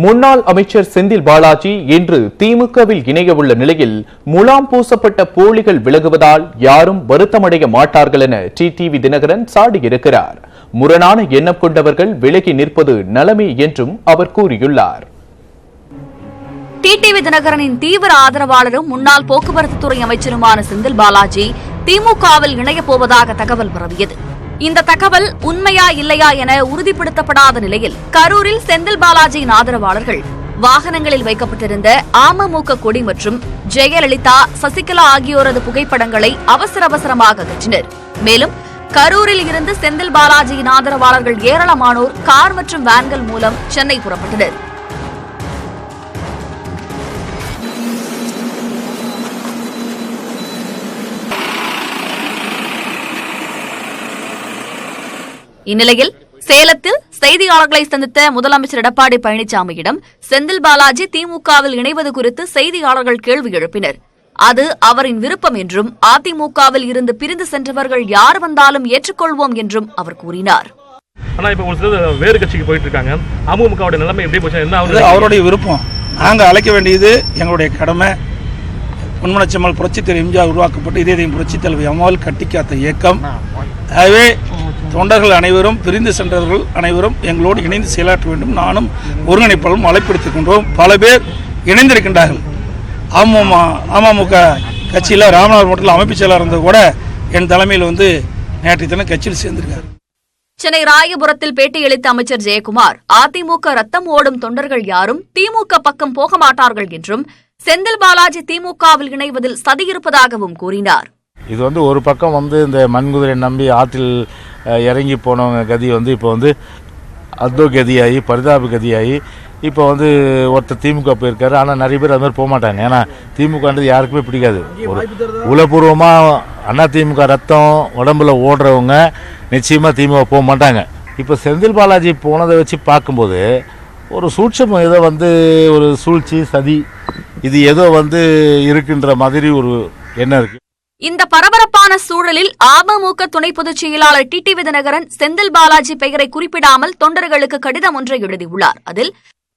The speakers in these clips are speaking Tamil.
முன்னாள் அமைச்சர் செந்தில் பாலாஜி இன்று திமுகவில் இணைய உள்ள நிலையில் முலாம் பூசப்பட்ட போலிகள் விலகுவதால் யாரும் வருத்தமடைய மாட்டார்கள் என டிடிவி தினகரன் சாடியிருக்கிறார். முரணான எண்ணம் கொண்டவர்கள் விலகி நிற்பது நலமே என்றும் அவர் கூறியுள்ளார். டிடிவி தினகரனின் தீவிர ஆதரவாளரும் முன்னாள் போக்குவரத்து துறை அமைச்சருமான செந்தில் பாலாஜி திமுகவில் இணையப் போவதாக தகவல் பரவியது. இந்த தகவல் உண்மையா இல்லையா என உறுதிப்படுத்தப்படாத நிலையில் கரூரில் செந்தில் பாலாஜியின் ஆதரவாளர்கள் வாகனங்களில் வைக்கப்பட்டிருந்த அமமுக கொடி மற்றும் ஜெயலலிதா, சசிகலா ஆகியோரது புகைப்படங்களை அவசரமாக அகற்றினர். மேலும் கரூரில் இருந்து செந்தில் பாலாஜியின் ஆதரவாளர்கள் ஏராளமானோர் கார் மற்றும் வேன்கள் மூலம் சென்னை புறப்பட்டனர். இந்நிலையில் சேலத்தில் செய்தியாளர்களை சந்தித்த முதலமைச்சர் எடப்பாடி பழனிசாமியிடம் செந்தில் பாலாஜி திமுகவில் இணைவது குறித்து செய்தியாளர்கள் கேள்வி எழுப்பினர். அது அவரின் விருப்பம் என்றும் அதிமுகவில் இருந்து பிரிந்து சென்றவர்கள் யார் வந்தாலும் ஏற்றுக்கொள்வோம் என்றும் அவர் கூறினார். ஆனா இப்ப ஒரு சிலர் வேறு கட்சிக்கு போயிட்டு இருக்காங்க. அமமுகவுடைய நிலைமை எப்படி போச்சு? என்ன அவருடைய விருப்பம். நாங்கள் அழைக்க வேண்டியது எங்களுடைய கடமை. பொன்மனச்செம்மல் புரட்சித் தலைவர் எம்ஜிஆர் உருவாக்கப்பட்டு இதயம் புரட்சித் தலைவர் அம்மாவில் கட்டிக்காத்த இயக்கம். ஆகவே தொண்டர்கள் அனைவரும், பிரிந்து சென்றவர்கள் அனைவரும் எங்களோடு இணைந்து செயலாற்ற வேண்டும். நானும் ஒருங்கிணைப்பாளரும் அழைப்படுத்திக் கொண்டோம். பல பேர் இணைந்திருக்கின்றார்கள். அமமுக கட்சியில் ராமநாதபுரம் மாவட்டத்தில் அமைப்பு செயலாளர் இருந்தது கூட என் தலைமையில் நேற்றைய தினம் கட்சியில் சேர்ந்திருக்கார். சென்னை ராயபுரத்தில் பேட்டியளித்த அமைச்சர் ஜெயக்குமார், அதிமுக ரத்தம் ஓடும் தொண்டர்கள் யாரும் திமுக பக்கம் போக மாட்டார்கள் என்றும் செந்தில் பாலாஜி திமுகவில் இணைவதில் சதி இருப்பதாகவும் கூறினார். இது ஒரு பக்கம் இந்த மண்குதிரை நம்பி ஆற்றில் இறங்கி போனவங்க கதி இப்போ அதோ கதியாகி பரிதாப கதியாகி இப்போ ஒருத்தர் திமுக போயிருக்காரு. ஆனால் நிறைய பேர் அது மாதிரி போக மாட்டாங்க. ஏன்னா திமுகன்றது யாருக்குமே பிடிக்காது. ஒரு உளப்பூர்வமாக அண்ணா திமுக ரத்தம் உடம்புல ஓடுறவங்க நிச்சயமாக திமுக போக மாட்டாங்க. இப்போ செந்தில் பாலாஜி போனதை வச்சு பார்க்கும்போது ஒரு சூட்சமம் ஏதோ ஒரு சூழ்ச்சி சதி இது ஏதோ இருக்குன்ற மாதிரி ஒரு எண்ணம் இருக்கு. இந்த பரபரப்பான சூழலில் அமமுக துணை பொதுச் செயலாளர் டிடிவி தினகரன் செந்தில் பாலாஜி பெயரை குறிப்பிடாமல் தொண்டர்களுக்கு கடிதம் ஒன்றை எழுதியுள்ளார். அதில்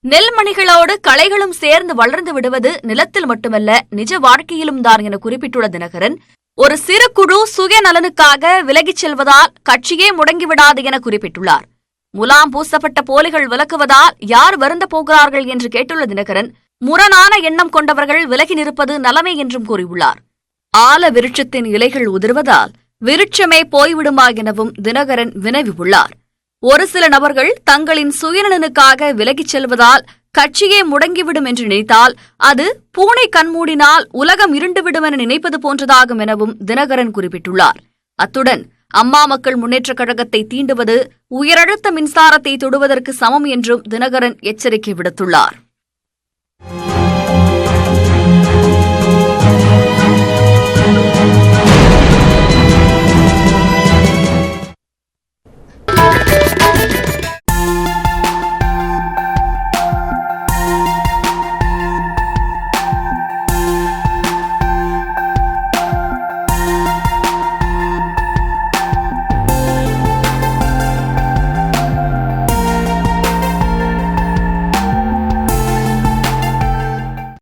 நெல்மணிகளோடு களைகளும் சேர்ந்து வளர்ந்து விடுவது நிலத்தில் மட்டுமல்ல நிஜ வாழ்க்கையிலும் தான் என குறிப்பிட்டுள்ள தினகரன், ஒரு சிறு குழு சுயநலனுக்காக விலகிச் செல்வதால் கட்சியே முடங்கிவிடாது என குறிப்பிட்டுள்ளார். முலாம் பூசப்பட்ட போலிகள் விலக்குவதால் யார் வருந்த போகிறார்கள் என்று கேட்டுள்ள தினகரன், முரணான எண்ணம் கொண்டவர்கள் விலகி நிற்பது நலமே என்றும் கூறியுள்ளார். ஆல விருட்சத்தின் இலைகள் உதிர்வதால் விருட்சமே போய்விடுமா எனவும் தினகரன் வினவியுள்ளார். ஒரு சில நபர்கள் தங்களின் சுயநலனுக்காக விலகிச் செல்வதால் கட்சியே முடங்கிவிடும் என்று நினைத்தால் அது பூனை கண்மூடினால் உலகம் இருண்டுவிடும் என நினைப்பது போன்றதாகும் எனவும் தினகரன் குறிப்பிட்டுள்ளார். அத்துடன் அம்மா மக்கள் முன்னேற்றக் கழகத்தை தீண்டுவது உயரழுத்த மின்சாரத்தை தொடுவதற்கு சமம் என்றும் தினகரன் எச்சரிக்கை விடுத்துள்ளார்.